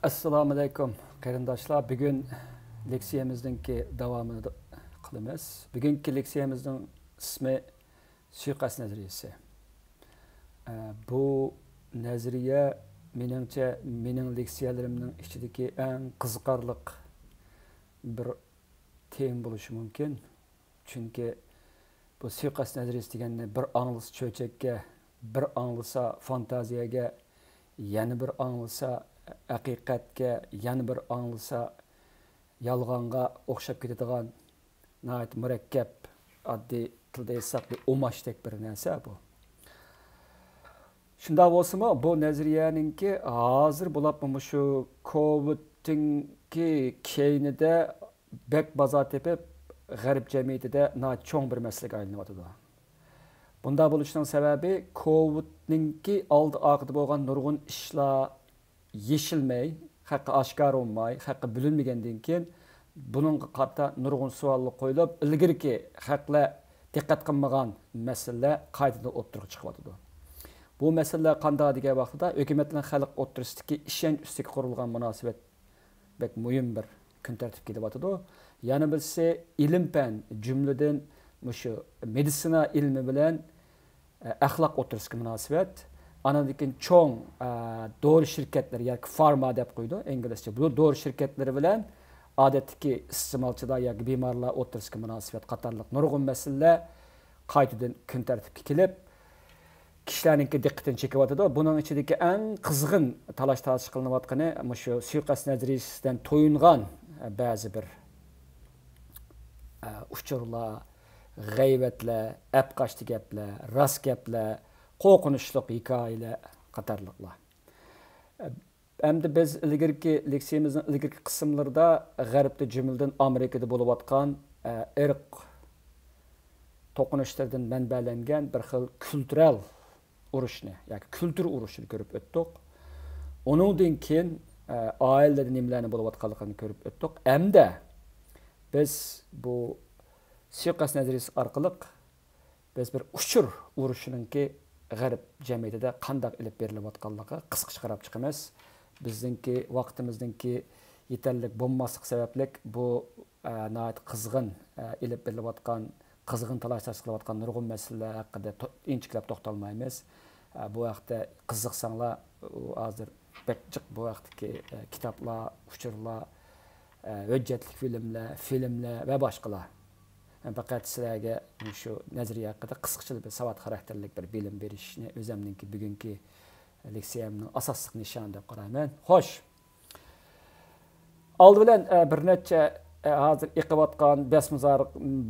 Assalamu alaykum qarindoshlar. Bugun leksiyamizdagi davomini qilamiz. Bugungi leksiyamizning ismi suiqasd nazariyasi. Bu nazariya meningcha mening leksiyalarimning ichidagi eng qiziqarli bir tema bo'lishi mumkin. Chunki bu suiqasd nazariyasi deganda bir anglisa cho'chakka, bir anglisa fantaziyaga, yana bir anglisa haqiqatga, yana bir anglasa yolg'onga o'xshab ketadigan nihoyat murakkab, oddiy tilda aytsak o'mashdek bir narsa bu. Shunday bo'lsa-mu, bu nazariyaninki hozir bo'lib shu COVID'ninki keynida bek bozor tepib g'arb jamiyatida nihoyat cho'ng bir masalaga aylanyapti. Bunda bo'lishining sababi COVID'ninki oldi oqida bo'lgan nurg'un ishlar yeshilmay, haqqi oshkor olmay, haqqi bilinmagandan keyin buningga qarata nurg'un savollar qo'yilib, ilgirki haqlar diqqat qilmagan masalalar qaytadan o'ttirib chiqyapti. Bu masalalar qanday degan vaqtida hukumatning xalq o'ttirisidagi ishonch ustiga qurilgan munosabat bek muhim bir kun tartibga kelyapti. Yana birisi ilm-fan jumladan shu meditsina ilmi bilan axloq o'ttirisiga munosabat. Anadaki çoğun doğru şirketleri, yani farma deb qo'ydi İngilizce. Bu doğru şirketleri bilen adetteki istimalçıda ya bimarlar o'ttirishga munosabat qatorliq nurg'un masalalar qaytadan kun tartibga kelib, kishilarning diqqatini chekyapti. Buning ichidagi eng qizg'in talash-tartib qilinayotgani shu suiqasd nazariyasidan to'yingan ba'zi bir uchurlar, g'aybatlar, apqashti gaplar, rost gaplar, qo'rqinchli hikoyalar qatorliqlar. Endi biz ilgirki leksiyamizning ilgirki qismlarida g'arbda jumladan Amerikada bo'layotgan irq to'qinishlardan manbalangan bir xil kultural urushni yoki kultur urushini ko'rib o'tdik. Uningdan keyin oilada nimalarni bo'layotganligini ko'rib o'tdik. Endi biz bu suiqasd nazariyasi orqali biz bir uchur urushininki g'arb jamiyatida qanday ilib berilayotganligi qisqacha qarab chiqamiz. Bizningki vaqtimizningki yetarli bo'lmasligi sababli bu nihoyat qizg'in ilib berilayotgan, qizg'in talash-tartib qilayotgan nurg'un masalalar haqida inchiklab to'xtalmaymiz. Bu vaqtda qiziqsanglar, hozir bekchiq bu vaqtdagi kitoblar, uchurlar, hujjatli filmlar va boshqalar. Faqat sizlarga shu nazariya haqida qisqacha bir savat xarakterlik bir bilim berishni o'zimninki bugungi leksiyamning asosli nishoni deb qarayman. Xo'sh. Oldi bilan bir necha hozir iqiyotgan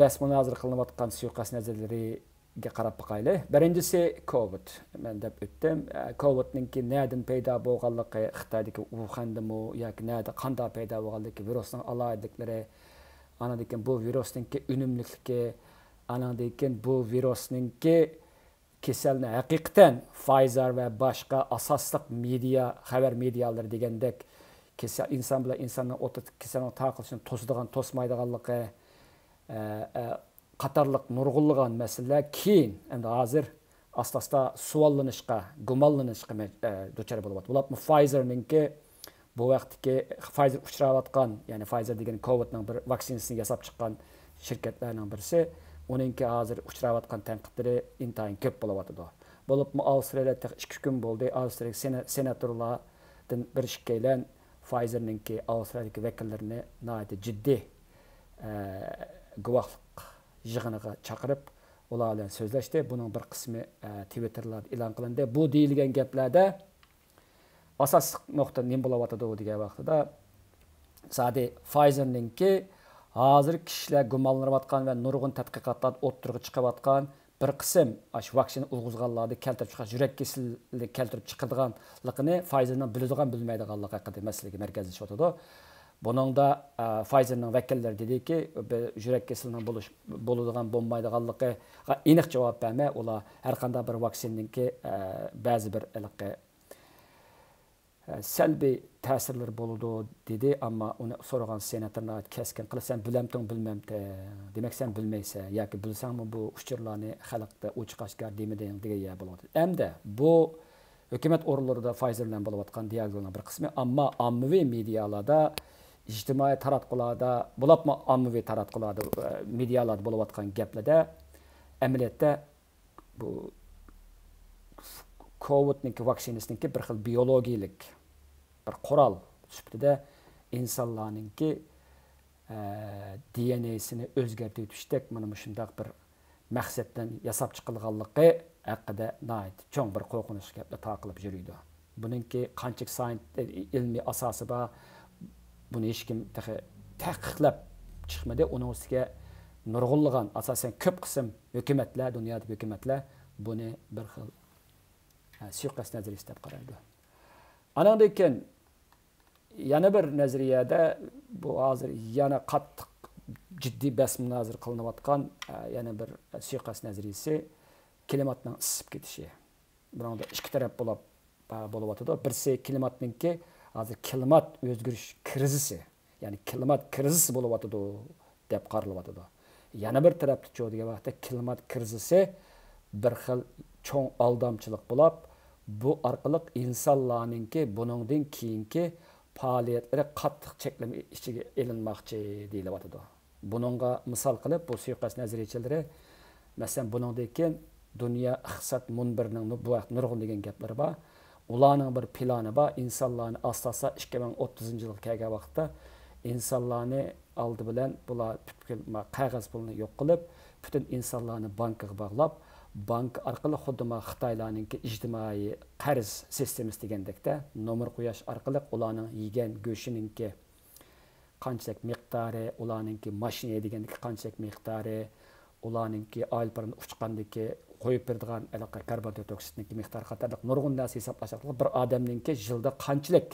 bas-munozara qilinayotgan suiqasd nazariyasiga qarab boqaylik. Birinchisi COVID. Men deb o'tdim. COVID'ninki nereden paydo bo'lganligi, Xitoydagi Wuhandami yoki nerda qanday paydo bo'lganligi, virusning alohidaliklari, anadaki bu virusninki unumliligi, anadaki bu virusninki kasalni haqiqatan Pfizer va boshqa asosli media, xabar medialari degandek kasal inson bilan insonning kasalni taqilishini to'sadigan, to'smaydiganligi qatorliq nurg'unlagan masalalar keyin endi hozir asta-asta savollanishga, gumonlanishga duchor bo'lyapti. Bular Pfizerninki bu vaqtdagi Pfizer uchrayotgan, ya'ni Pfizer degan COVID'ning bir vaksinasini yasab chiqqan shirkatlarning birisi, uningki hozir uchrayotgan tanqidlari intayin ko'p bo'lyapti. Bo'lib Avstraliyada 2 kun bo'ldi. Avstraliya senatorlardan bir ikkilan Pfizerninki Avstraliyadagi vakillarini nihoyat jiddiy guvohlik yig'iniga chaqirib, ular bilan so'zlashdi. Buning bir qismi Twitterlarda e'lon qilindi. Bu deyilgan gaplarda asas nokta nima bo'layotdi degan vaqtida sadi Pfizerninki hozir kishilar gumonlanayotgan va nurg'un tadqiqotlar o'ttirib chiqayotgan bir qism shu vaksina urg'izganlarni keltirib chiqish, yurak kasallik keltirib chiqadiganligini Pfizerning biladigan bilmaydiganligi haqida masalaga markazlashyapti. Buningda Pfizerning vakillari dediki, yurak kasalligining bo'ladigan bo'lmaydiganligi aniq javob bermay, ular har qanday bir vaksinaninki ba'zi bir salbiy ta'sirlar bo'ladi dedi, ammo uni so'ragan senatorlar keskin qilib, sen bilamsan, bilmamsan, demak sen bilmaysan yoki bilsangmi bu uchurlarni xalqda ochiq oshkor demading degan bo'ladi. Endi bu hökumət organlarında Pfizer bilan bo'lib atgan diaqnozlarning bir qismi, ammo ommaviy medialarda, ijtimoiy taratqularda, bo'libmi ommaviy taratqularda, medialarda bo'lib atgan gaplarda amaliyotda bu COVID-ning vaksinasining bir xil biologiyalik bir qurol sifatida insonlarning DNA'sini o'zgartirib o'tishdak mana shunday bir maqsaddan yasab chiqilganligi haqida cho'ng bir qo'rqinch gaplar taqilib yuriydi. Buningki qancha ilmiy asosi bor, buni hech kim taqiqlab chiqmadi. Uning ustiga nurg'unlagan asosan ko'p qism hukumatlar, dunyodagi hukumatlar buni bir xil suiqasd nazariyasi deb qaraydi. Anandan keyin yana bir nazariyada bu hozir yana qattiq jiddiy bahs munozara qilinayotgan yana bir suiqasd nazariyasi klimatning isib ketishi. Bunda ikki taraf bo'layotadi. Birisi klimatningki hozir klimat o'zgarish krizisi, ya'ni klimat krizisi bo'layotadi deb qaralyotadi. Yana bir tarafda degan vaqtda klimat krizisi bir xil cho'ng aldamchilik bo'lib, bu orqali insonlarningki buningdan keyingi faoliyatlari qattiq cheklama ichiga ilinmoqchi deyilyotadi. Buningga misol qilib bu suiqasd nazariyachilari masalan buningdan keyin dunyo iqtisod munbirining bu vaqt nurg'un degan gaplari bor. Ularning bir plani bor. İnsanlarni asosan 2030-yilga kelgan vaqtda insonlarni oldi bilan bular qog'oz pulni yo'q qilib, butun insonlarni bankaga bog'lab, bank orqali xuddi Xitoylarninki ijtimoiy qarz sistemasi degandekda nomer qo'yash orqali ularning yegan go'shininki qanchalik miqdori, ularninki mashina degandek qanchalik miqdori, ularninki oilparini uchqandagi qo'yib beradigan karbon dioksidniki miqdori qatorliq nurg'un narsa hisoblash orqali bir odamninki yilda qanchalik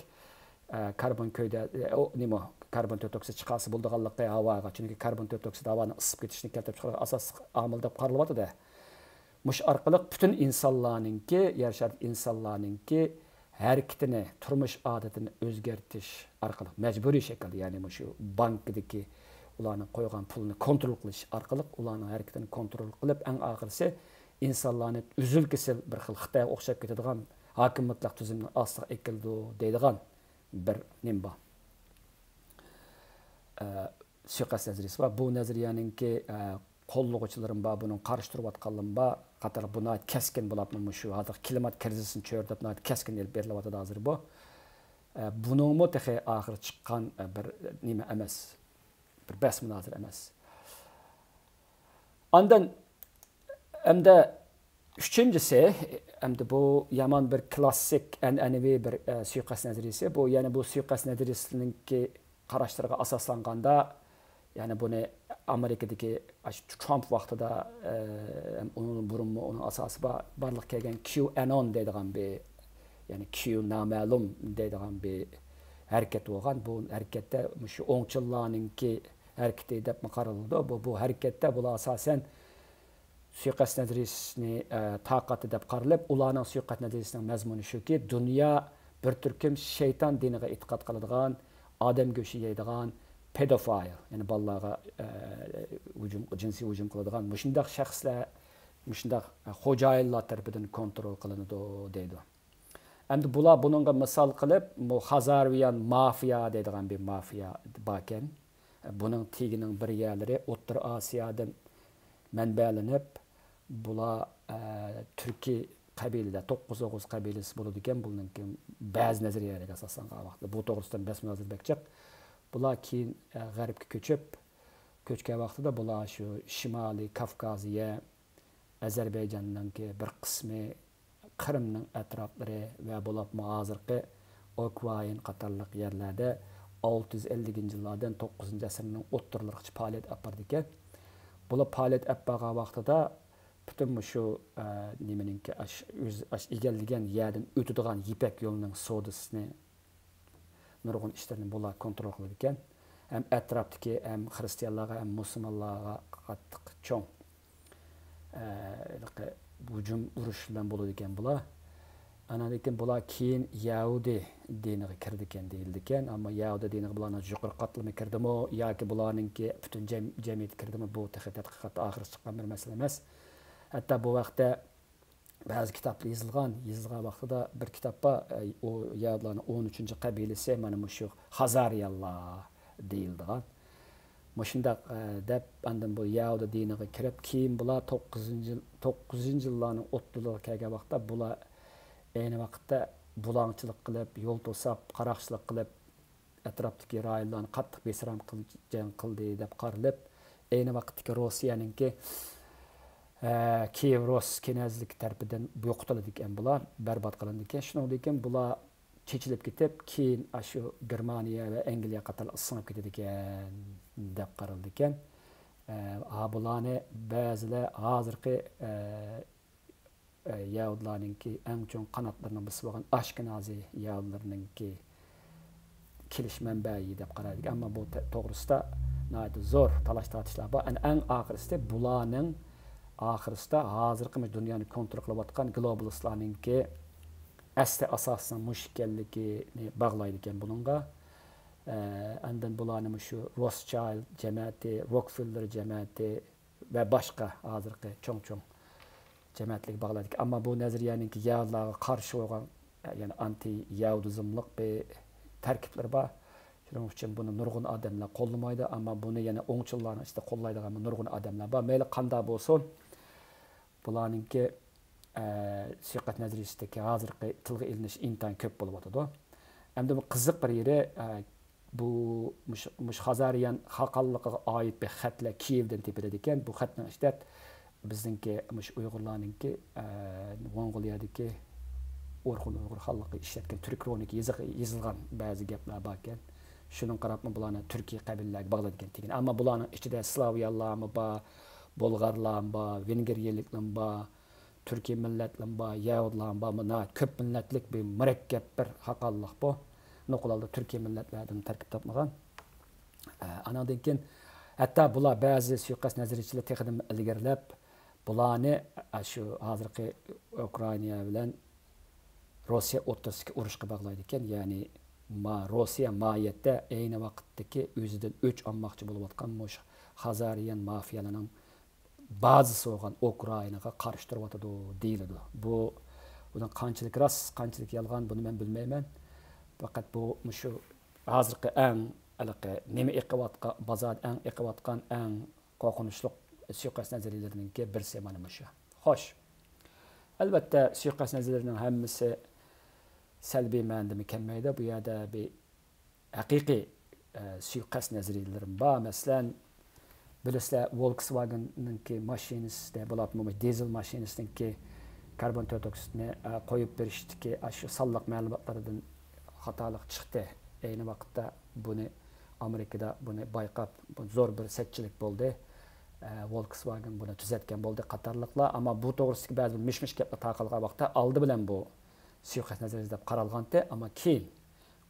karbon ko'yda nima karbon dioksid chiqasi bo'lganligi havoga, chunki karbon dioksid havoni isib ketishini keltirib chiqargan asosiy omil deb qaralyapti. Mush orqali butun insonlarninki, yashar insonlarninki harakatini, turmush odatini o'zgartirish orqali majburiy shaklda, ya'ni shu bankdagi ularning qo'ygan pulni kontrol qilish orqali ularning harakatini kontrol qilib, eng oxirisi insonlarni uzil-kesil bir xil Xitoyga o'xshab ketadigan hokimiyatlik tuzumni ostiga ekildi deydigan bir nim bor. Suiqasd nazariyasi va bu nazariyaninki qo'llovchilarim bor, buni qarshi turayotganlarim bor. Qatar buni keskin bo'libmi shu hozir klimat krizisini cho'rdab keskin elib berilyapti hozir bu. Buning mutlaqo oxir chiqqan bir nima emas. Bir bahs munozara emas. Ondan hamda uchinchisi hamda bu yomon bir klassik an'anaviy bir suiqasd nazariyasi. Bu yana bu suiqasd nazariyasiningki qarashlariga asoslanganda, yani buni Amerikadagi Trump vaqtida onun burunmu onun asosi barliq kelgan QAnon deydigan bir, yani Q noma'lum deydigan bir harakat bo'lgan. Bu harakatda shu o'ngchillarninki harakati deb qaraladi. Bu harakatda bular asosan suiqasd nazariyasini taqati deb qaralib, ularning suiqasd nazariyasining mazmuni shuki, dunyo bir turkum shayton diniga e'tiqod qiladigan, odam go'shi yeydigan pedofil, yani bolalarga jinsiy hujum qiladigan shunday shaxslar, shunday xo'jayinlar tomonidan kontrol qilinadi deydi. Endi bular buningga misol qilib, bu Xazarviyan mafiya deydigan bir mafiya bor ekan. Buning tegining bir yerlari O'rta Osiyodan manbalanib, bular Turkiy qabilada 9 qabilasi bo'ladi ekan. Buning ba'zi nazariyalarga asoslangan vaqtda bu to'g'risida bahs munozara bekchiq. Bular keyin g'arbga ko'chgan vaqtida bular shu Shimoliy Kavkaziya, Ozarbayjonninki bir qismi, Qrimning atroflari va bo'lib hozirgi Ukraina qatorliq yerlarda 650-yillardan 9-asrning o'ttirlarigacha faoliyat olib bordi ekan. Bular faoliyat olib borgan vaqtida butun shu nimaninki egallagan yerdan o'tadigan Ipak yo'lining savdosini nurg'un ishlarni bular kontrol qiladi ekan. Ham atrofdagi ham xristianlarga ham musulmonlarga qattiq cho'ng hujum urush bilan bo'ladi ekan bular. Ana lekin bular keyin Yahudi diniga kirdi ekan deyildi ekan, ammo Yahudi diniga bularning yuqori qatlami kirdimi yoki bularningki butun jamiyat kirdimi, bu tadqiqotda oxiri chiqqan bir masala emas. Hatto bu vaqtda bazı kitaplar yazılgan vaqtida bir kitapta o Yahudilarning 13. qabilasi mana shu Hazariyalar deyildigan. Mushundaq deb andan bu Yahudi diniga kirib, keyin bular 9-yillarning o'ttiligiga kelgan vaqtda bular ayni vaqtda bulangchilik qilib, yo'l to'sab, qaraqchilik qilib, atrofdagi rayonlarni qattiq besram qildi deb qaralib, ayni vaqtdagi Rossiyaninki Kiev Rus knazlik tarafidan yo'qotildi ekan bular, barbod qilindi ekan. Shuningdek ekan bular chechilib ketib, keyin shu Germaniya va Angliya qator singib ketdi ekan deb qaraldi ekan. Bularni ba'zilar hozirgi Yahudilarninki eng chong qanotlarini bosib olgan Ashkenazi Yahudilarninki kelish manbai deb qaraydi. Ammo bu to'g'risida zo'r talash-tortishlar bor. Eng oxirisida bularning oxirisida hozirgi dunyoni kontrol qilayotgan globalistlarninki asli asosan mushkalligini bog'laydi ekan buningga. Andan bularning shu Rothschild jamiyati, Rockefeller jamiyati va boshqa hozirgi cho'ng jamiyatlarga bog'laydi. Ammo bu nazariyaninki Yahudilarga qarshi bo'lgan, ya'ni anti-Yahudizmlik bir tarkiblar bor. Shuning uchun buni nurg'un odamlar qo'llamaydi, ammo buni yana o'ngchillarning ichida qo'llaydigan nurg'un odamlar bor. Mayli qanday bo'lsin, bularninki suiqat nazariyasidagi hozirgi tilga ilinish intayin ko'p bo'lib o'tadi. Endi bu qiziq bir yeri, bu Hazariyan xalqligiga oid bir xatlar Kievdan tepiladi ekan. Bu xatning ichida bizningki Uyg'urlarninki Mong'oliyadagi Uyg'ur xalqi ishlatgan turk kronika yozilgan ba'zi gaplar bor ekan. Shuning qarab bularni Turkiya qabilalariga bog'lagan degan. Ammo bularning ichida Slavyanlarmi bor, Bolg'arlarmi bor, Vengriyaliklarmi bor, Turkiya millatlarmi bor, Yahudilarmi bor. Mana ko'p millatlik bir murakkab bir xalqlik bu. Nuqulda Turkiya millatlaridan tarkib topmagan. Anadan keyin hatto bular ba'zi suiqasd nazariyachilar texnik ilgirlab bularni shu hozirgi Ukraina bilan Rossiya o'rtasidagi urushga bog'laydi ekan. Ya'ni Rossiya mohiyatda ayni vaqtdagi o'zidan o'ch olmoqchi bo'layotgan Hazariyan mafiyalarining bazasi bo'lgan Ukrainaga qarshi turyotdi deyiladi. Bundan qanchalik rost, qanchalik yolg'on buni men bilmayman. Faqat bu shu hozirgi eng nima iqiyotgan bozor eng iqiyotgan eng qo'rqinchli suiqasd nazariyalarininki birsi mana shu. Xo'sh. Albatta suiqasd nazariyalarining hammasi salbiy ma'noda mukammaydi. Bu yerda bir haqiqiy suiqasd nazariyalari bor. Masalan, bilasizlar Volkswagen'ninki mashinasida bo'lib, dizel mashinasininki karbon dioksidni qo'yib berishdiki, shu sonliq ma'lumotlardan xatolik chiqdi. Ayni vaqtda buni Amerikada buni bayqab, zo'r bir setchilik bo'ldi. Volkswagen buni tuzatgan bo'ldi qatorliqlar, ammo bu to'g'risidagi ba'zi mish-mish gaplar tarqalgan vaqtda oldi bilan bu suiqasd nazariyasi deb qaralganda, ammo keyin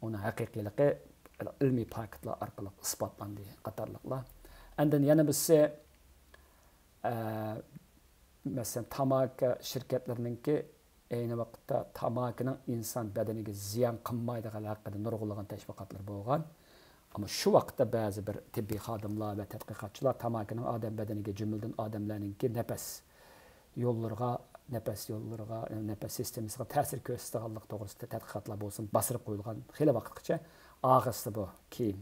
uni haqiqiyligi ilmiy faktlar orqali isbotlandi qatorliqlar. Andan yana bizsa masalan tamaki shirkatlarininki ayni vaqtda tamakining inson badaniga ziyon qilmaydigan haqida nurg'unlagan tashviqotlar bo'lgan. Ammo shu vaqtda ba'zi bir tibbiy xodimlar va tadqiqotchilar tamakining odam badaniga jumladan odamlarninki nafas yo'llariga, nafas sistemasiga ta'sir ko'rsatganlik to'g'risida tadqiqotlar bo'lsin, bosirib qo'yilgan xeyli vaqtgacha. Og'izda bu keyin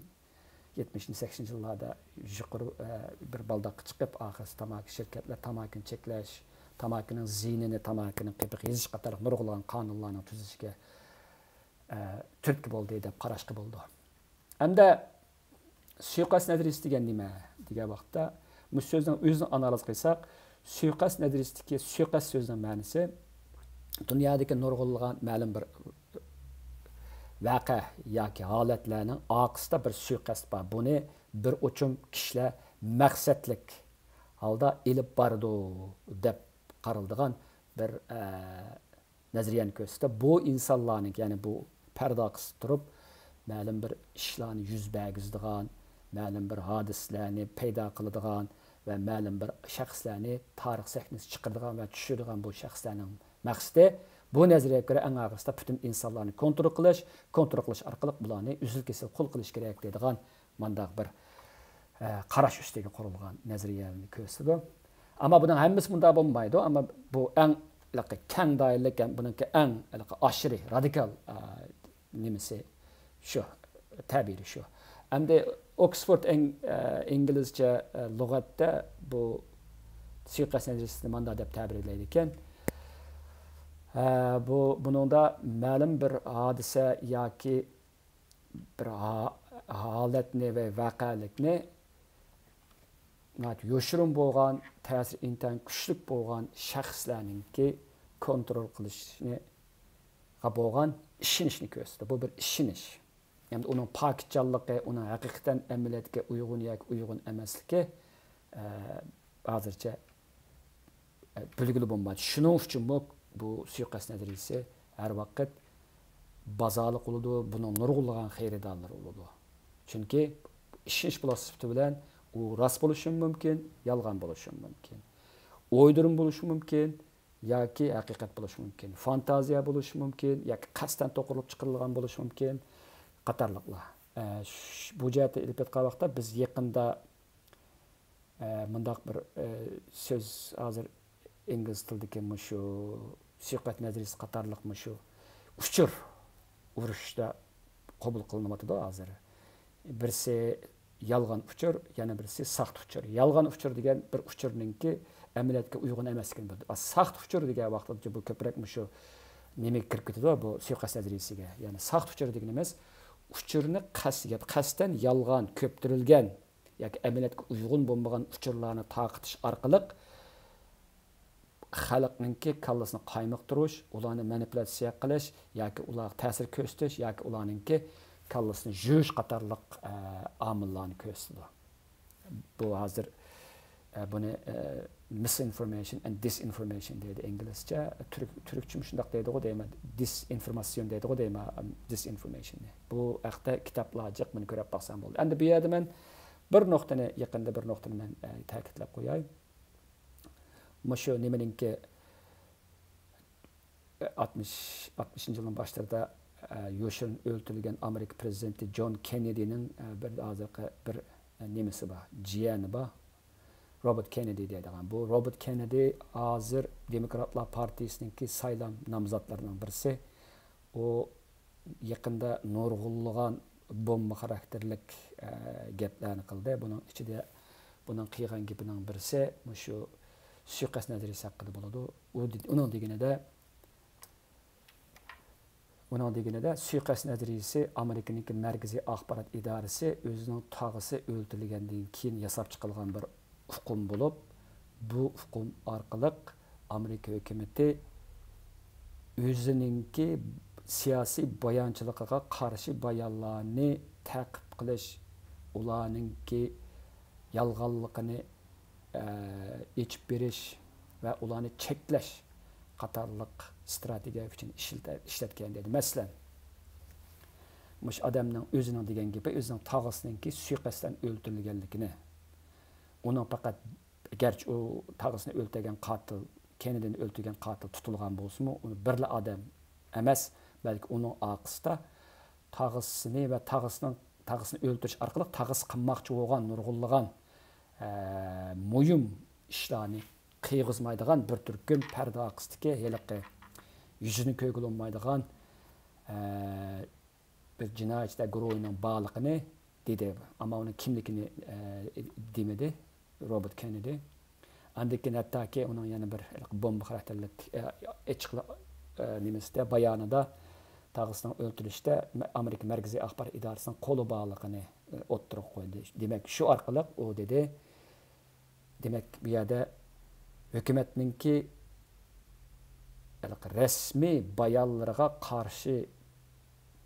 70-80 yillarda yuqori bir baldaqqa chiqib, og'izda tamaki shirkatlar tamakini cheklash, tamakining zinini, tamakining qipiq yezish qatorliq nurg'unlagan qonunlarning tuzishiga turtki bo'ldi deb qarashga bo'ldi. Hamda suiqasd nazariyasi degan nima degan vaqtda bu so'zning o'zini analiz qilsak, suiqasd nazariyasidagi suiqasd so'zining ma'nosi dunyodagi nurg'unlagan ma'lum bir vaqa yoki holatlarning oqisida bir suiqasd bor. Buni bir uchum kishilar maqsadlik holda ilib bordi deb qaraldigan bir nazariyani ko'rsatdi. Bu insonlarning, ya'ni bu parda qisib turib ma'lum bir ishlarni yuz bergizadigan, ma'lum bir hodisalarni paydo qiladigan va ma'lum bir shaxslarni tarix sahnasiga chiqaradigan va tushiradigan bu shaxslarning maqsadi bu nazariyaga ko'ra eng og'irida butun insonlarni kontrol qilish orqali bularni uzil-kesil qul qilish kerak deydigan mandaq bir qarash ustiga qurilgan nazariyani ko'rsatdi. Ammo buning hammasi bunda bo'lmaydi. Ammo bu eng keng doiralik buniki eng aşırı radikal nimasi shu tabiri shu. Endi Oxford İngilizce lug'atda bu suiqasd nazariyasini manda deb ta'birlaydi ekan. Buningda ma'lum bir hodisa yoki bir holatni va voqelikni yo'shirin bo'lgan, ta'sir intayin kuchli bo'lgan shaxslarningki kontrol qilishni bo'lgan ishonishni ko'rsatdi. Bu bir ishonish. Yani onun pakitcanlığı, onun hakikaten emniyetke uygun yoki uygun emasligi hozircha bilgili bo'lmadi. Shuning uchun bu suiqasd nazariyasi har vaqt bazaliq bo'ladi, buni nurg'unlagan xaridorlar bo'ladi. Chunki ishonish filosofati bilan u rost bo'lishi mumkin, yolg'on bo'lishi mumkin. O'ydirim bo'lishi mumkin yoki haqiqat bo'lishi mumkin. Fantaziya bo'lishi mumkin yoki qasddan to'qirib chiqarilgan bo'lishi mumkin. Qatarlıqlar. Bu cəhətdə elib etqan vaxtda biz yaqında mındaq bir söz hazır ingilis tilidagi shu suiqasd nazariyasi qatarliqmi shu uchur urushda qabul qilinyapti hozir. Birisi yolg'on uchur, yana birisi saxt uchur. Yolg'on uchur degan bir uchurningki amaliyotga uyg'un emasligini bildiradi. Saxt uchur degan vaqtda bu ko'proq shu nimaga kirib ketadi bu suiqasd nazariyasiga. Ya'ni saxt uchur degan emas, uchurni qasddan yolg'on ko'ptirilgan yoki amaliyotga uyg'un bo'lmagan uchurlarni taqitish orqali xalqningki kallasini qaymoqtirish, ularni manipulyatsiya qilish yoki ular ta'sir ko'rsatish yoki ularningki kallasini juyish qatorliq omillarni ko'rsatadi. Bu hozir buni misinformation and disinformation deydi İngilizce. Türkçe shundoq deydi-ku deyman. Disinformasyon deydi-ku deyman. Disinformation. Bu haqda kitoblar jiq buni ko'rib baqsam bo'ldi. Endi bu yerda men bir nuqtani yaqinda bir nuqtani men ta'kidlab qo'yay. Shu nimaninki 60-yilning boshlarida yo'shin o'ltirilgan Amerika prezidenti John Kennedy'ning bir hozirgi bir nimasi bor, jiyani bor. Robert Kennedy deydigan. Bu Robert Kennedy hozir Demokratlar Partiyasininki saylam nomzodlarining birisi. O yaqinda nurg'unlagan bomba xarakterlik gaplarni qildi. Buning ichida buning qilgan gapining birisi shu suiqasd nazariyasi haqida bo'ladi. Uning deganida suiqasd nazariyasi Amerikaning markaziy axborot idorasi o'zining tog'isi o'ltirilgandan keyin yasab chiqilgan bir hukm bo'lib, bu hukm orqali Amerika hukumati o'zininki siyosiy bayonchiligiga qarshi bayonlarni ta'qib qilish, ularningki yolg'onligini ichib berish va ularni cheklash qatorliq strategiya uchun ishlatgan dedi. Masalan, mush odamning o'zining degan gapi o'zining tog'asininki suiqasddan o'ltirilganligini, onun faqat garchi u tog'asini o'ltirgan qotil, Kennedy'ni o'ltirgan qotil tutilgan bo'lsa-mu, uni birla odam emas, balki uning oqisida tog'asini va tog'asini o'ltirish orqali tog'asi qilmoqchi bo'lgan nurg'unlagan muhim ishlarni qiyg'izmaydigan bir turkum parda oqisidagi heliqi yuzini ko'gilolmaydigan bir jinoyatchilar guruhining bog'liqini dedi. Ammo uni kimligini demedi Robert Kennedy. Andikin hattoki uning yana bir bomba xarakterlik nimasida bayonida tog'asini o'ltirishda Amerika markaziy axborot idorasining qo'li bog'liqini o'ttirib qo'ydi. Demak, shu orqali u dedi, demak bu yerda hukumatningki rasmiy bayonlariga qarshi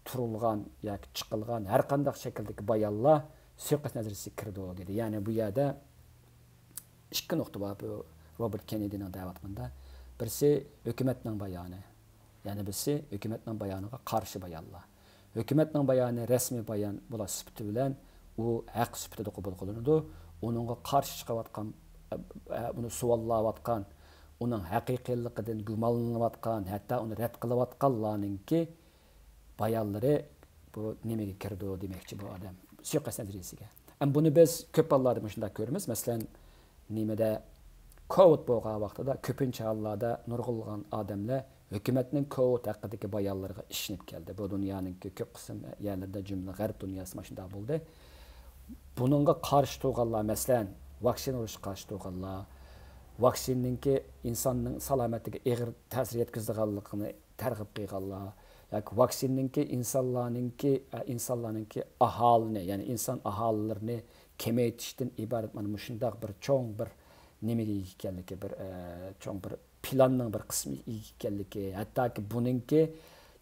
turilgan yoki chiqilgan har qanday shakldagi bayonlar suiqasd nazariyasiga kirdi dedi. Ya'ni bu yerda ikki nuqta bor bu Robert Kennedy'ning da'vatida. Birisi hukumatning bayoni, ya'ni birisi hukumatning bayoniga qarshi bayonlar. Hukumatning bayoni rasmiy bayon bo'lish sifati bilan u haq sifatida qabul qilinadi. Uningga qarshi chiqayotgan, uni savollayotgan, uning haqiqiyligidan gumonlanayotgan, hatto uni rad qilayotganlarningki bayonlari bu nimaga kirdi demoqchi bu odam suiqasd nazariyasiga. Buni biz ko'p hollarda shunday ko'ramiz. Masalan, nimada Covid bo'lgan vaqtida ko'pincha hollarda nurg'ulg'an odamlar hukumatning Covid haqidagi bayonlariga ishinib keldi. Bu dunyoning ko'p qism yerlarda jumla g'arb dunyosi mana shunday bo'ldi. Buningga qarshi turganlar, masalan, vaksina urishga qarshi turganlar, vaksinaning insonning salomatiga og'ir ta'sir yetkazadiganligini targ'ib qilganlar, yoki vaksinaning insonlarning aholini, ya'ni inson aholilarini kamaytirishdan iborat mana shunday bir cho'ng bir nimaga ekanligi, bir cho'ng bir planning bir qismi ekanligi, hattoki buningki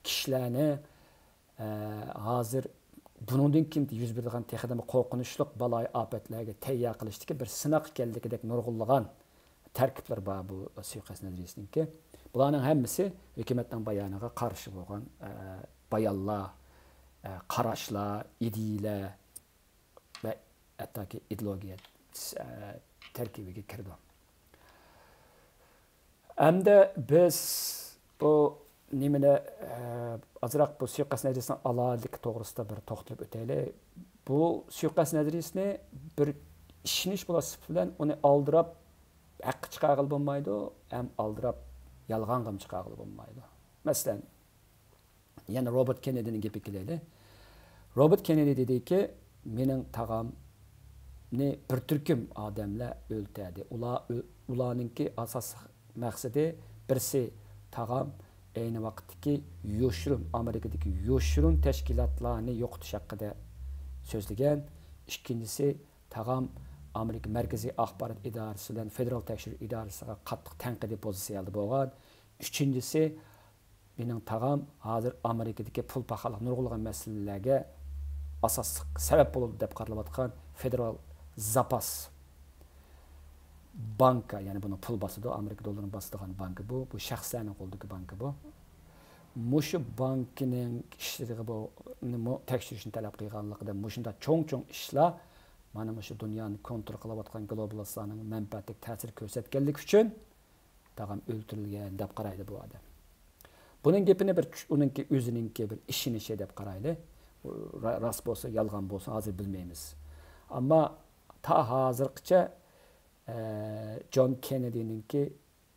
kishilarni hozir buningdan kim yuz beradigan texnik qo'rqinchli baloy ofatlarga tayyor qilishdagi bir sinoq ekanligidek nurg'unlagan tarkiblar bor bu suiqasd nazariyasiningki. Bularning hammasi hukumatning bayoniga qarshi bo'lgan bayonlar, qarashlar, ideyalar va hattoki ideologiya tarkibiga kirdi. Endi biz bu nimani azroq bu suiqasd nazariyasining alohidaligi to'g'risida bir to'xtalib o'taylik. Bu suiqasd nazariyasini bir ishonish filosofasi bilan uni oldirab haqqa chiqarg'ili bo'lmaydi, ham oldirab yolg'onga chiqarg'ili bo'lmaydi. Masalan, yana Robert Kennedy'ning gapi kelaylik. Robert Kennedy dediki, mening tag'amni bir turkum odamlar o'ltirdi. Ularningki asosiy maqsadi birsi tag'am ayni vaqtdagi yo'shurun Amerikadagi yo'shurun tashkilotlarni yo'qotish haqida so'zlagan. Ikkinchisi tag'am Amerika Markaziy axborot idorasi bilan federal tekshirish idorasiga qattiq tanqidiy pozitsiyada bo'lgan. Uchinchisi mening tag'am hozir Amerikadagi pul paxalliq nurg'ulg'an masalalarga asosiy sabab bo'ladi deb qaralayotgan federal zapas banka, ya'ni buni pul bosadi, Amerika dollarini bosadigan banka bu. Bu shaxslarning qo'lidagi banka bu. Mushu bankining ishlariga bu tekshirishni talab qilganligida mushunda cho'ng-cho'ng ishlar mana shu dunyoni kontrol qilayotgan globalizatsiyaning manfaatiga ta'sir ko'rsatganligi uchun tag'am o'ltirilgan deb qaraydi bu odam. Buning gapini bir uningki o'zininki bir ishinishi deb qaraydi. Rost bo'lsa, yolg'on bo'lsa hozir bilmaymiz. Ammo ta hozirgacha John Kennedy'ninki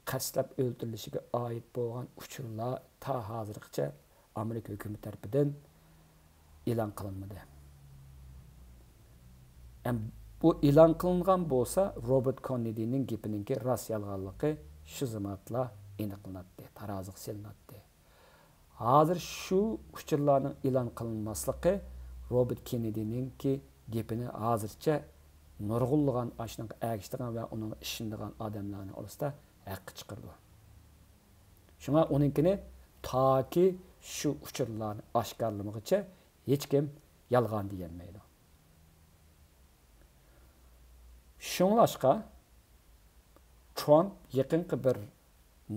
qasdlab o'ldirilishiga oid bo'lgan uchurlar ta hozirgacha Amerika hukumati tomonidan e'lon qilinmadi. Bu e'lon qilingan bo'lsa, Robert Kennedy'ning gapininki rost yolg'onligi shu zamonda aniqlanadi, taroziga silinadi. Hozir shu uchurlarning e'lon qilinmasligi Robert Kennedy'ninki gapini hozircha nurg'ulg'an ashunga agishtirgan va uning ishindigan odamlarning orasida haqqi chiqirdi. Shunga uninkini toki shu uchurlarni oshkorlamaguncha hech kim yolg'on demaydi. Shunglashqa Trump yaqinqi bir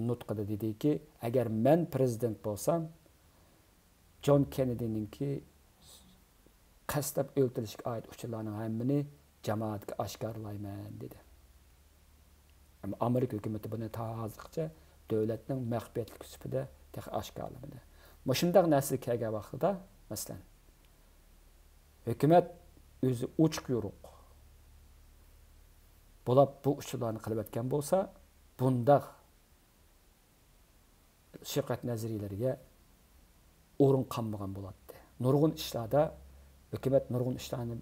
nutqida dediki, agar men prezident bo'lsam, John Kennedy'ninki qasdlab o'ltirishga oid uchurlarning hammani jamoatga oshkorlayman dedi. Ama Amerika hukumati buni hozirgacha davlatning maxfiyatligi sifatida oshkorlamadi. Shunday narsa kelgan vaqtida, masalan, hukumat o'zi ochiq yo'ruq bo'lib bu uchurlarni qilib o'tgan bo'lsa, bundaq suiqasd nazariyalariga o'rin qolmagan bo'ladi. Nurg'un ishlarda hukumat nurg'un ishlarni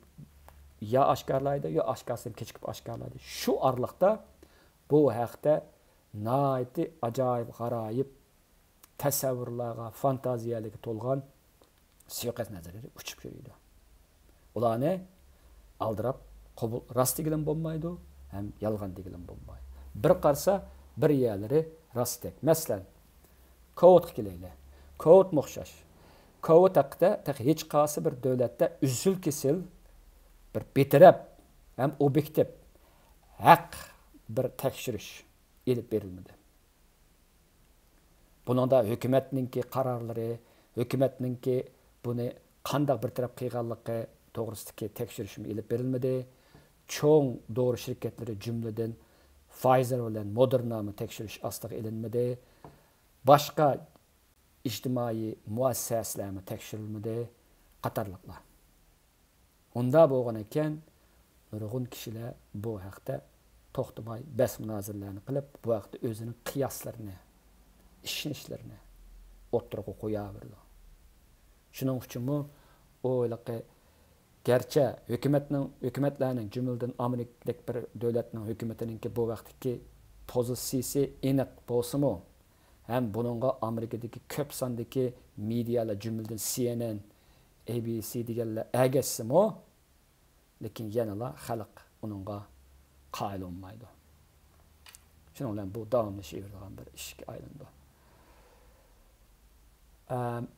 ya oshkorlaydi, yo oshkorsin kechikib oshkorlaydi. Shu oraliqda bu haqda nihoyatda ajoyib, g'aroyib tasavvurlarga, fantaziyalarga to'lgan suiqasd nazariyalari uchib yuradi. Ularni aldirab qabul rost degilim bo'lmaydi, ham yolg'on degilim bo'lmaydi. Bir qarsa bir yerlari rostdek. Masalan, Covid kelaylik. Covid o'xshash. Covid haqida hech qaysi bir davlatda uzul kesil bir betaraf ham obyektiv haq bir tekshirish elib berilmadi. Buningda hukumatningki qarorlari, hukumatningki buni qanday bir taraf qilganligi to'g'risidagi tekshirish elib berilmadi. Cho'ng dori shirkatlari jumladan Pfizer bilan Moderna'ni tekshirish ostiga ilinmadi. Boshqa ijtimoiy muassasalarni tekshirilmadi, qatorliqlar. Unda bo'lgan ekan, nurg'un kishilar bu haqda to'xtamay bas munozirlarni qilib, bu vaqtda o'zining qiyoslarini, ishonishlarni o'ttirib qo'yaverdi. Shuning uchunmi o'ylaqi gerçi hükümetlerinin cümleden Amerika'daki bir devletinin hükümetininki bu vaqtdagi pozitsiyasi aniq bo'lsa-mu, hem bununla Amerika'daki köp sandaki medialar cümleden CNN, ABC deganlar ergashsa-mu, lekin yanala xalq uningga qoyil olmaydi. Shuning bilan bu davomlashaveradigan bir ishga aylandi.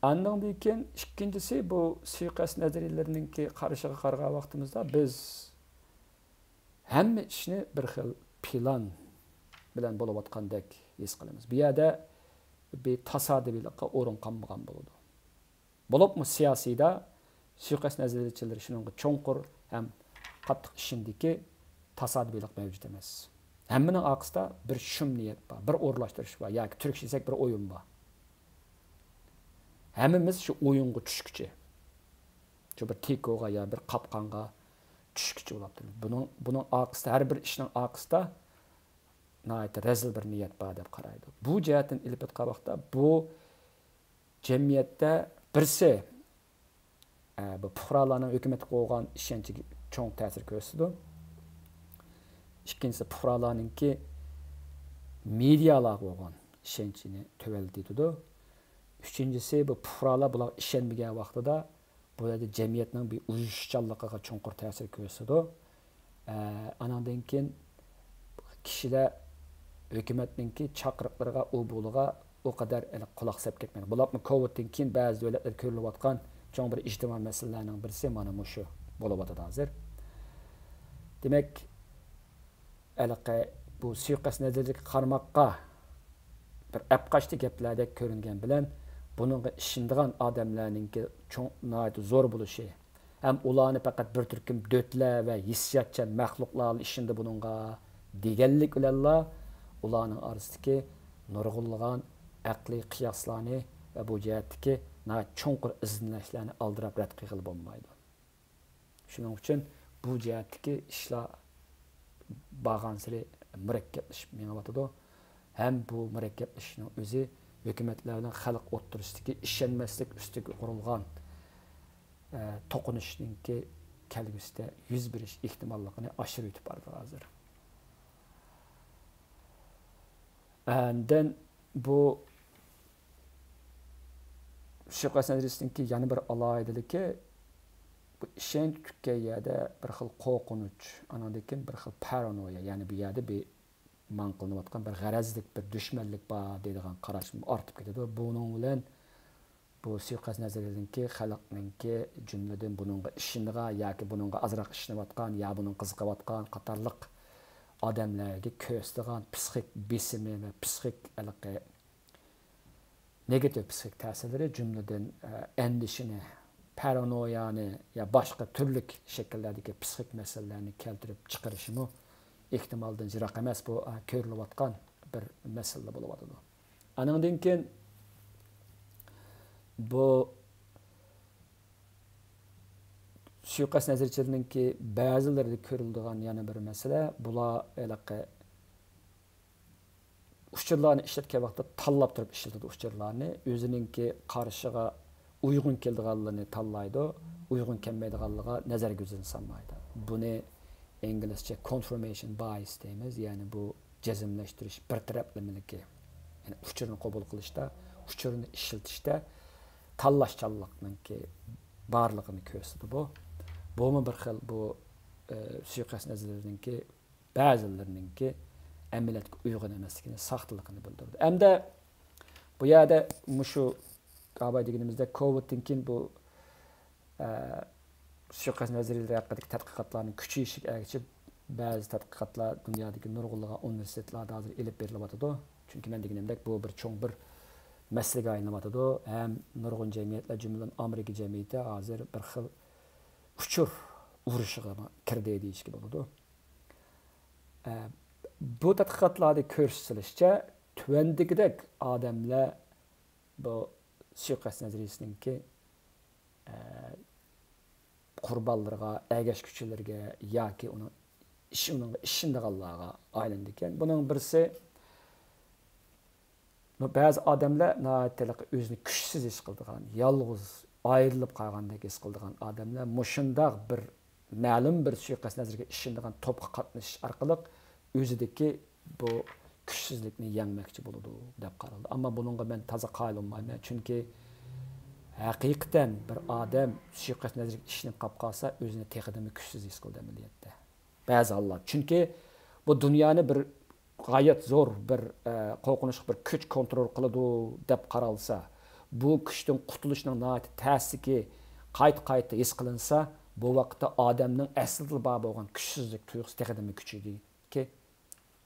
Andan keyin ikkinchisi bu suiqasd nazariyalarininki qarashiga qarag'an vaqtimizda biz hamma ishni bir xil plan bilan bo'layotgandek his qilamiz. Bu yerda bir tasodifiylikqa o'rin qolmagan bo'ladi. Bo'libmi siyosiyda suiqasd nazariyachilari shunga cho'nqur ham qattiq ishindiki tasodifiylik mavjud emas. Hammaning orqasida bir shum niyat bor, bir o'rlashtirish bor yoki turkcha desak bir o'yin bor. Hammamiz shu o'yinga tushguchi. Shu bir tekoga ya bir qapqonga tushguchi bo'libdi. Buning orqasida har bir ishning orqasida nayt rezil bir niyat bor deb qaraydi. Bu jihatdan ilib o'tgan vaqtda bu jamiyatda birsi bu fuqarolarning hukumatga qo'ygan ishonchiga cho'ng ta'sir ko'rsatdi. Ikkinchisi fuqarolarningki medialarga bo'lgan ishonchini tuvaltiydi. Üçüncüsü bu fuqarolar bular ishonmagan vaqtida bu yerda jamiyatning bir uyushchanligiga cho'nqur ta'sir ko'rsatdi. Anandan keyin kishilar hukumatningki chaqiriqlariga u bo'liga o qadar quloq solib ketmaydi. Bularni Coviddan keyin ba'zi davlatlar ko'rilayotgan cho'ng bir ijtimoiy masalalarning birisi mana shu bo'layotdi hozir. Demak, bu suiqasd nazariyasiga qaramoqqa bir apqashli gaplardek ko'ringan bilan bununla işindiğen adamlarınki çok zor buluşu. Hem ulanı fakat bir türküm dötler ve hissiyatçı məxluqlarla işinde bununla degellik ulanla ulanın arasındaki nurgulluğun akli kıyaslarını ve bu cihetteki çoğunqur izinleşlerini aldırıp rədd qıyılıb olmaydı. Şunun için bu cihetteki işler bağansırı mürekkepleşip meňawatydy. Hem bu mürekkepleşişinin özü hükümetlerden xalq o'ttirishidagi ishonmaslik ustiga qurilgan to'qinishninki kelgusida yuz berish ehtimolligini oshirib o'tib bordi hozir. Then bu suiqasd nazariyasininki yana bir alohidaligi bu ishonch tukkayada bir xil qo'rqinch, andan keyin bir xil paranoya, ya'ni bu yerda bir man qilinayotgan bir g'arazlik, bir dushmanlik bor deydigan qarash ortib ketadi. Buning bilan bu suiqasd nazariyasininki xalqninki jumladan buningga ishiniga yoki buningga azroq ishlayotgan yo buning qiziqayotgan qatorliq odamlarga ko'rsatgan psixik besimi va psixik negativ psixik ta'sirlari jumladan endishini, paranoyani ya boshqa turli shakllardagi psixik masalalarni keltirib chiqarishimi ehtimoldan jiroq emas, bu ko'rilayotgan bir masala bo'layotdi. Andan keyin bu suiqasd nazariyachilarininki ba'zilarida ko'riladigan yana bir masala, bular uchurlarni ishlatgan vaqtda tanlab turib ishlatadi uchurlarni, o'zininki qarishiga uygun keldiganlarni tanlaydi, uygun kelmaydiganlarga nazar ko'zini solmaydi. Buni İngilizce confirmation bias deymiz. Yani bu cezimleştiriş, bir taraflımılıki. Yani uçurunu qabul qilishda, uçurunu işiltishda tanlashchanlikninki barligini ko'rsatdi bu. Bumi bir xil bu suiqasd nazariyasininki ba'zilarininki amaliyotga uyg'un emasligini, saxtaligini bildirdi. Hamda bu yerda shu qabay deganimizda Coviddan keyin bu suiqasd nazariyalari haqidagi tadqiqotlarning kuchayishiga ergashib ba'zi tadqiqotlar dunyodagi nurg'unlagan universitetlarda hozir elib berilyapti. Chunki men deganimdek bu bir cho'ng bir masalaga aylanayapti. Ham nurg'un jamiyatlar jumladan Amerika jamiyati hozir bir xil uchur urushiga kirdi deyishga bo'ladi. Bu tadqiqotlarda ko'rsatilishicha tuvandagidek odamlar bu suiqasd nazariyasininki qurbonlarga, ergashuvchilarga yoki uni ishindığanlarga aylandı ekan. Bunun birisi bazı adamlar nəhayət özünü güchsiz his qıldıgan, yalğız, ayrılıb qalğandek his qıldıgan adamlar mushundaq bir ma'lum bir suiqasd nazarga ishindığan topqa qatnashish orqali o'zidagi bu kuchsizlikni yengmoqchi bo'ladi deb qaraldi. Ammo buningga men toza qoyil olmayman, chunki haqiqatan bir odam suiqasd nazarga ishlanib qolib qolsa, o'zini texidimi kuchsiz his qiladi amaliyotda. Ba'zi hollar. Chunki bu dunyoni bir g'oyat zo'r bir qo'rqinchli bir kuch kontrol qiladi deb qaralsa, bu kuchdan qutulishning nihoyat ta'siki qayta his qilinsa, bu vaqtda odamning aslida bor bo'lgan kuchsizlik tuyg'usi texidimi kuchaydi ki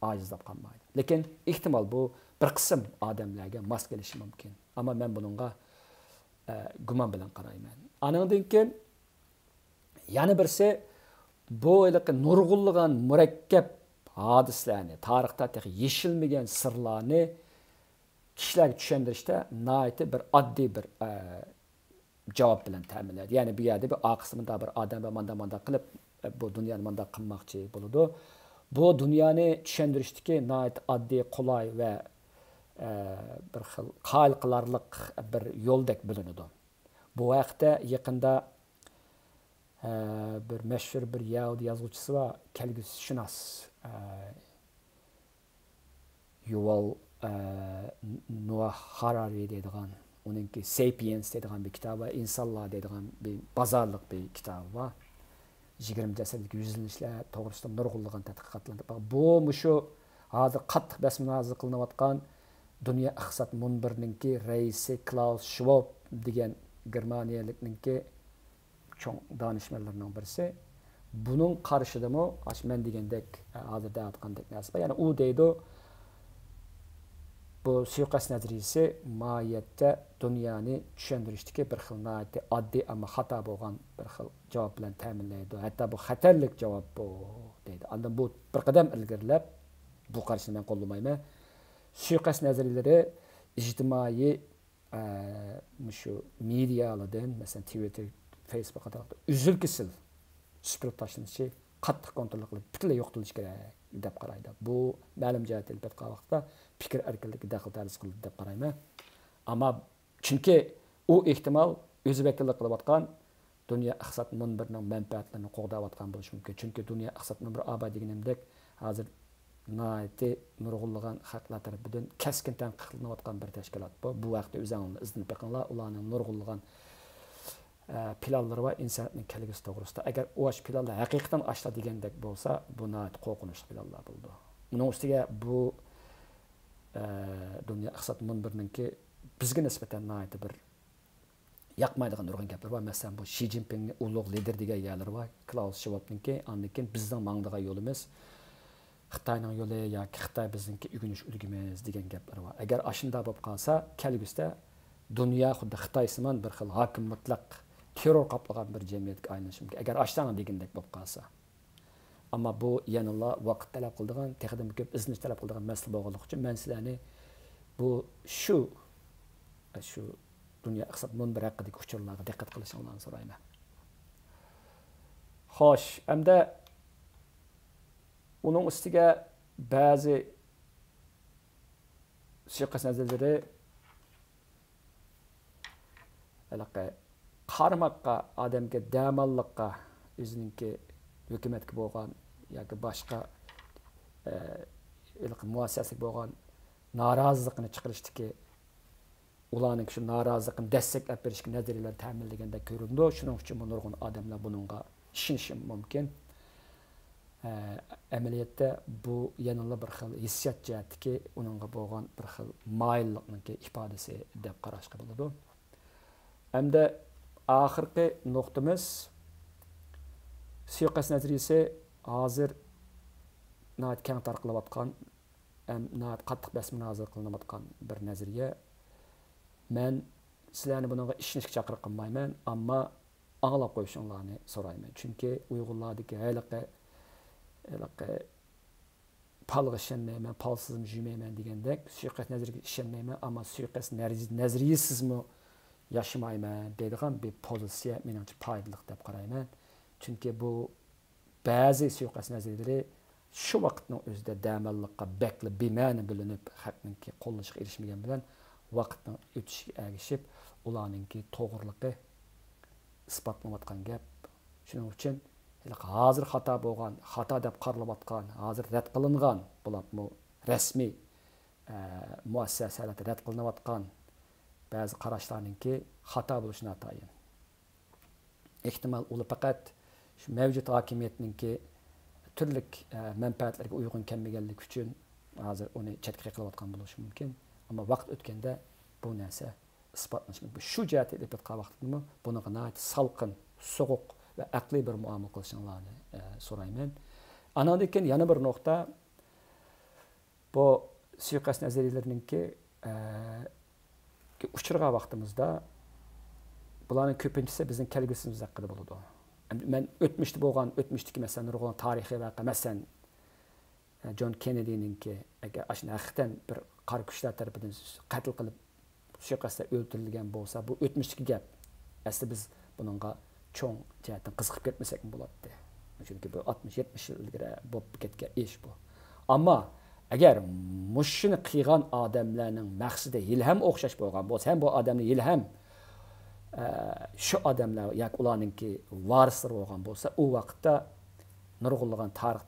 ojizlab qolmaydi. Lekin ehtimol bu bir qism odamlarga mos kelishi mumkin. Ammo men buningga gumon bilan qarayman. Aningdan keyin yana birisi bu nurg'unlagan murakkab hadislarni, tarixda yeshilmagan sirlarni kishilarga tushuntirishda nihoyat bir oddiy bir javob bilan ta'minlaydi. Ya'ni bu yerda bir aqsimda bir odam va manda qilib bu dunyoni manda qilmoqchi bo'ladi. Bu dunyoni tushuntirishdagi nihoyat oddiy, qulay va bir xil qoyil qilarlik bir yo'ldek bilinadi. Bu vaqtda yaqinda bir mashhur bir Yahudi yozuvchisi va kelgusishunos Yuval Noah Harari deydigan, onunki Sapiens deydigan bir kitabı, insonlar deydigan bir bozorlik bir kitabı var. 20 asrlik yüzlanishlar to'g'risida nurg'unlagan tadqiqotlar. Bu mushu hozir qattiq basmunozir qilinayotgan Dünya iqtisod munbirininki raisi Klaus Schwab degan Germaniyalikninki cho'ng danishmandlarning birisi. Bunun qarshidami, men degandek hozirda aytgandek narsa. Ya'ni u deydi, bu suiqasd nazariyasi mohiyatda dunyoni tushuntirishdagi bir xil oddiy ammo xato bo'lgan bir xil javob bilan ta'minlaydi. Hatto bu xatarlik javob bu deydi. Andan bu bir qadam ilgarilab, bu qarashni men qo'llamayman. Suiqasd nazariyalari ijtimoiy shu medialardan, masalan Twitter, Facebook qatorida uzil-kesil supurib tashlanishi, qattiq kontrol qilib butunlay yo'qotilishi kerak deb qaraydi. Bu ma'lum jihatdan bir vaqtda fikr erkinligi daxl ta'ris qildi deb qarayman. Ammo chunki u ehtimol o'zi vakillik qilayotgan Dünya iqtisod munbirining manfaatlarini qo'g'dayotgan bo'lishi mumkin. Chunki Dünya iqtisod munbiri ABA deganimdek hozir nihoyatda nurg'unlagan xalqlar tarafidan keskin tanqid qilinayotgan bir tashkilot bu. Bu vaqtda o'zingizlar izlanib boqinglar, ularning nurg'unlagan planlari va insonning kelgusi to'g'risida. Agar o'sh planlar haqiqatan ashla degandek bo'lsa, bu nihoyat qo'rqinchli planlar bo'ldi. Uning ustiga bu Dünya iqtisod munbirininki bizga nisbatan nihoyat bir yoqmaydigan nurg'un gaplar var. Masalan, bu Xi Jinpingning ulug' lider degan yerlar var. Klaus Schwabninki, andan bizning mangdigan yo'limiz Xitoyning yo'li yoki Xitoy bizningki o'rganish ulgimiz degan gaplar var. Agar ashunda bo'lib qolsa, kelgusida dunyo xuddi Xitoysimon bir xil hokim mutlaq terror qaplagan bir jamiyatga aylanishi mumkin. Agar ashdan degandek bo'lib qolsa. Ammo bu yanıla vaqt talab qiladigan, texnikum ko'p iznish talab qiladigan masala bo'lganligi uchun men sizlarni bu shu Dünya iqtisod munbiri haqidagi uchurlarga diqqat qilishinglarni so'rayman. Xo'sh, hamda uning ustiga ba'zi suiqasd nazarlari qarmoqqa, odamga damalliqqa, o'zininki hukumatga bo'lgan yoki boshqa muassasasiga bo'lgan noroziligini chiqarishdagi ularning shu noroziligini desteklab berishga nazariyalar ta'minlaganda ko'rindi. Shuning uchun bu nurg'un odamlar buningga ishonishi mumkin. Amaliyotda bu yanada bir xil hissiyot jihatdagi uningga bo'lgan bir xil moyillikning ifodasi deb qarashga bo'ladi. Hamda oxirgi nuqtamiz suiqasd nazariyasi hozir nihoyat keng tarqalayotgan, nihoyat qattiq basmunozir qilinayotgan bir nazariya. Men sizlarni bunga ishonishga chaqiriq qilmayman, ammo anglab qo'yishinglarni so'rayman. Chunki Uyg'urlardagi haliqi palga ishonmayman, palsizim yurmayman degandek, suiqasd nazariga ishonmayman, ammo suiqasd nazariyasizmi yashamayman deydigan bir pozitsiya menimcha foydali deb qarayman. Chunki bu ba'zi suiqasd nazariyalari Şu vaqtning o'zida damalliqqa bekli bimani bilinib, haqninki qo'llanishga erishmagan bilan vaqtning o'tishiga ergishib, ularninki to'g'riliqi isbotlanayotgan gap. Shuning uchun hozir xato bo'lgan, xato deb qaralayotgan, hozir rad qilingan, bularmi rasmiy muassasalar rad qilinayotgan ba'zi qarashlarninki xato bo'lishi notayin. Ehtimal ular faqat shu mavjud hokimiyatninki turli manfaatlarga uyg'un kelmaganligi uchun hozir uni chetga qilayotgan bo'lishi mumkin. Ammo vaqt o'tganda bu narsa isbotlanishi mumkin. Shu jihatda diqqat vaqtimi buniga nihoyat salqin, so'g'uq va aqliy bir muomala qilishinglarni so'rayman. Anadan keyin yana bir nuqta bu suiqasd nazariyalarninki uchirgan vaqtimizda bularning ko'pinchisi bizning kelgusimiz haqida bo'ladi. Men o'tmishda bo'lgan, o'tmishdagi masalan nurg'un tarixiy voqea, masalan John Kennedy'ninki agar ashuna haqiqatan bir qora kuchlar tarafidan qatl qilib suiqasdda o'ldirilgan bo'lsa, bu o'tmishdagi gap. Aslida biz buningga cho'ng jihatdan qiziqib ketmasak bo'ladi. Chunki bu 60-70 yil ilgari bo'lib ketgan ish bu. Ammo agar mushuni qilgan odamlarning maqsadi ilham o'xshash bo'lgan bo'lsa, ham bu odamni ilham şu adamlar yoki ularninki varislari bo'lgan bo'lsa, u vaqtda nurg'unlagan tarix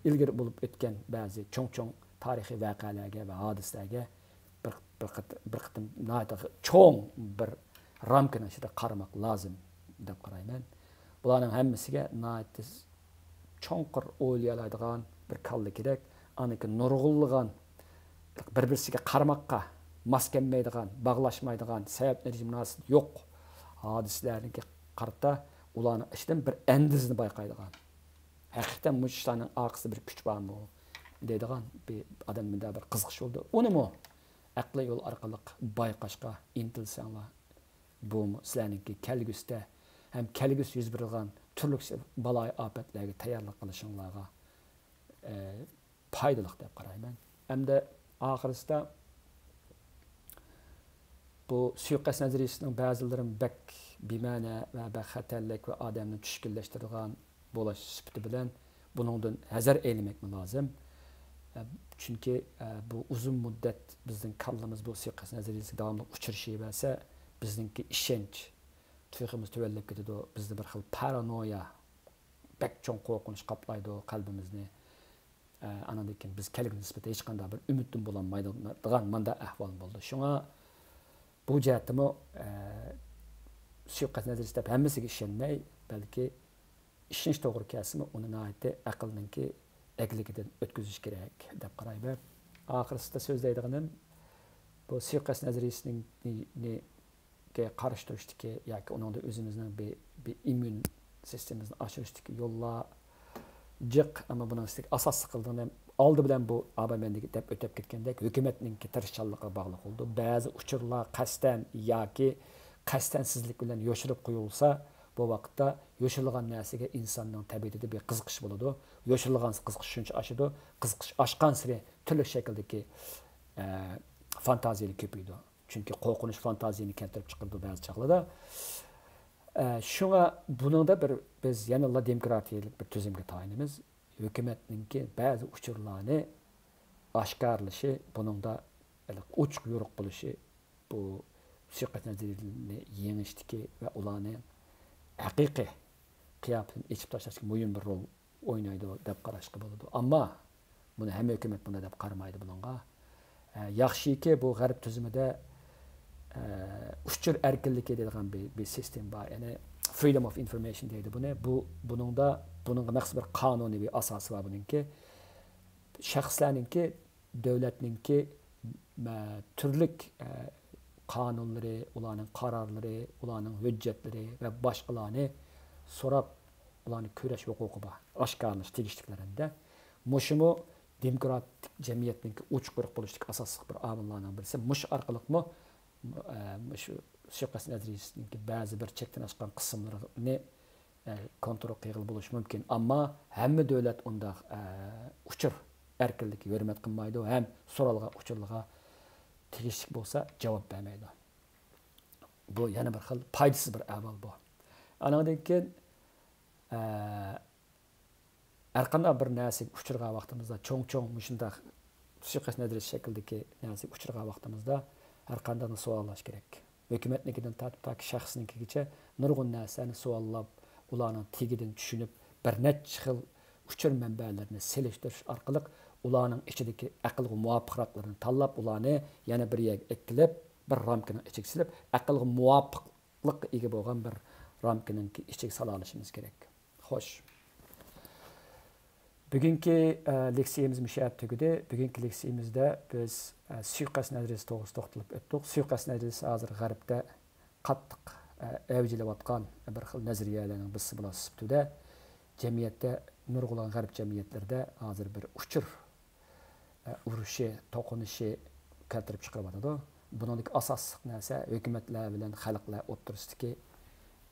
ilgari bo'lib o'tgan ba'zi cho'ng tarixiy voqealarga va hodisalarga bir qitim cho'ng bir ramkaning ichida qaramoq lozim deb qarayman. Bularning hammasiga cho'nqir o'ylaydigan bir kalla kerak. Aniki nurg'unlagan bir-birisiga qaramoqqa mos kelmaydigan, bog'lashmaydigan sabab natija munosabat yo'q. Hadislarninki qarta ularning ichidan bir endizni bayqaydigan. Haqiqatan bu ishlarning orqasida bir kuch bormi deydigan bir odamda bir qiziqish bo'ldi. Unimi aqliy yo'l orqali bayqashga intilsanglar, bu sizlarninki kelgusida ham kelgus yuz bergan turli baloy ofatlarga tayyorlik qilishinglarga foydali deb qarayman. Hamda oxirisida bu suiqasd nazariyasining ba'zilarini bak bima'na va baxatarlik va odamni tushkunlashtirgan bo'lish sifati bilan buningdan hazar eylemek lozim. Chunki bu uzun muddat bizning kallamiz bu suiqasd nazariyasi davomli uchirishi bo'lsa, bizningki ishonch tuyg'imiz tuvallab ketadi. Bizda bir xil paranoya, bak cho'ng qo'rqinch qoplaydi qalbimizni. Anadan keyin biz kelguga nisbatan hech qanday bir umiddan bo'lmaydigan manda ahvol bo'ldi. Shunga bu jihatimi suiqasd nazariyasi deb hammasiga ishonmay, balki ishonish to'g'ri kelsimi, uni nihoyatda aqlninki egligidan o'tkazish kerak deb qarayman. Oxirisida so'zlaydiganim bu suiqasd nazariyasining qarshi turishdagi yoki uningda o'zimizning bir immun sistemamizni oshirishdagi yo'llar jiq, ammo buning asosiy qildiğini oldi bilan bu abamendagi deb o'tib ketgandek hukumatning tirishchanligiga bog'liq bo'ldi. Ba'zi uchurlar qasddan yoki qasdansizlik bilan yo'shirib qo'yilsa, bu vaqtda yo'shirilgan narsaga insonning tabiatida bir qiziqish bo'ladi. Yo'shirilgan qiziqish shuncha oshadi, qiziqish oshgan sari turli shakldagi fantaziyalar ko'paydi. Chunki qo'rqinish fantaziyani keltirib chiqardi ba'zi chaqlarda. Shunga buningda biz yana demokratiyalik bir tuzumga tayinimiz. Hukumatninki ba'zi uchurlarni oshkorlashi, buningda uch yo'riq bo'lishi bu suiqasd nazariyalarini yengishdiki va ularni haqiqiy qiyofatini ichib tashlashga muhim bir rol o'ynaydi deb qarashga bo'ladi. Ammo buni hamma hukumat bunday deb qaramaydi buningga. Yaxshiki bu g'arb tuzumida uchur erkinligi deydigan bir sistem bor. Ya'ni freedom of information deydi buni. Buningda maqsad bir qonuniy bir asosi bor buningki. Shaxslarninki, davlatninki turli qonunlari, ularning qarorlari, ularning hujjatlari va boshqalarni so'rab ularni ko'rish huquqi bor. Oshkorlash tegishliklarida. Mushimi demokratik jamiyatning uch quruq bo'lishdagi asosiy bir omillardan birisi. Mush orqaliqmi shu suiqasd nazariyasining ba'zi bir chekdan oshgan qismlarini kontrol qilib bo'lish mumkin. Ammo hamma davlat unda uchur erkinlikka hurmat qilmaydi, ham so'ralgan uchurlarga tegishli bo'lsa javob bermaydi. Bu yana bir xil foydasiz bir ahvol bu. Anadan keyin Her qanday bir narsaga uchirgan vaqtimizda cho'ng mushunda suiqasd nazariyasi shaklidagi narsaga uchirgan vaqtimizda har qanday savollash kerak. Hukumatnikidan tortib toki shaxsnikigacha nurg'un narsani savollab, ularning tegidan tushunib, bir necha xil uchur manbalarini selishtirish orqali ularning ichidagi aqlga muvofiqroqlarini tanlab, ularni yana bir yerga ikkilib, bir ramkaning ichiga silib, aqlga muvofiqlik ega bo'lgan bir ramkaning ichiga sala olishimiz kerak. Xo'sh. Bugungi leksiyamiz müşahid tugudi. Bugungi leksiyamizda biz suiqasd nazariyasi to'g'risida to'xtalib o'tdik. Suiqasd nazariyasi hozir g'arbda qattiq avjilayotgan bir xil nazariyalarning birisi bo'lib, jamiyatda nurg'un g'arb jamiyatlarida hozir bir uchur urushi, to'qinishi keltirib chiqaryotadi. Buningdagi asosiy narsa hukumatlar bilan xalqlar o'rtasidagi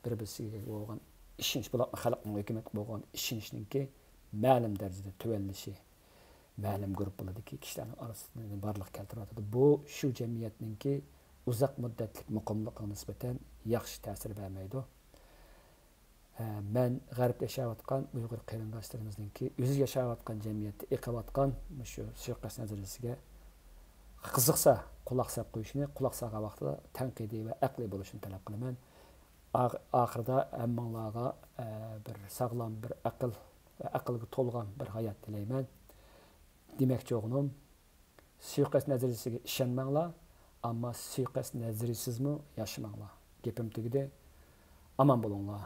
bir-biriga bo'lgan ishonch, xalqning hukumatga bo'lgan ishonchninki ma'lum darajada tuvanlishi, ma'lum guruhlardagi kishilarning orasida barliq keltiryotadi. Bu shu jamiyatninki uzoq muddatli muqimligiga nisbatan yaxshi ta'sir bermaydi. Men g'arbda yashayotgan Uyg'ur qarindoshlarimizninki o'zi yashayotgan jamiyatda eqayotgan shu suiqasd nazariyasiga qiziqsa quloq solib qo'yishni, quloq solgan vaqtida tanqidiy va aqliy bo'lishini talab qilaman. Oxirida hammanglarga bir sog'lom bir aqlga to'lgan bir hayot tilayman. Demoqchi o'g'lim, suiqasd nazariyasiga ishonmanglar, ammo suiqasd nazariyasizmi yashamanglar. Gapim tugidi. Aman bo'linglar.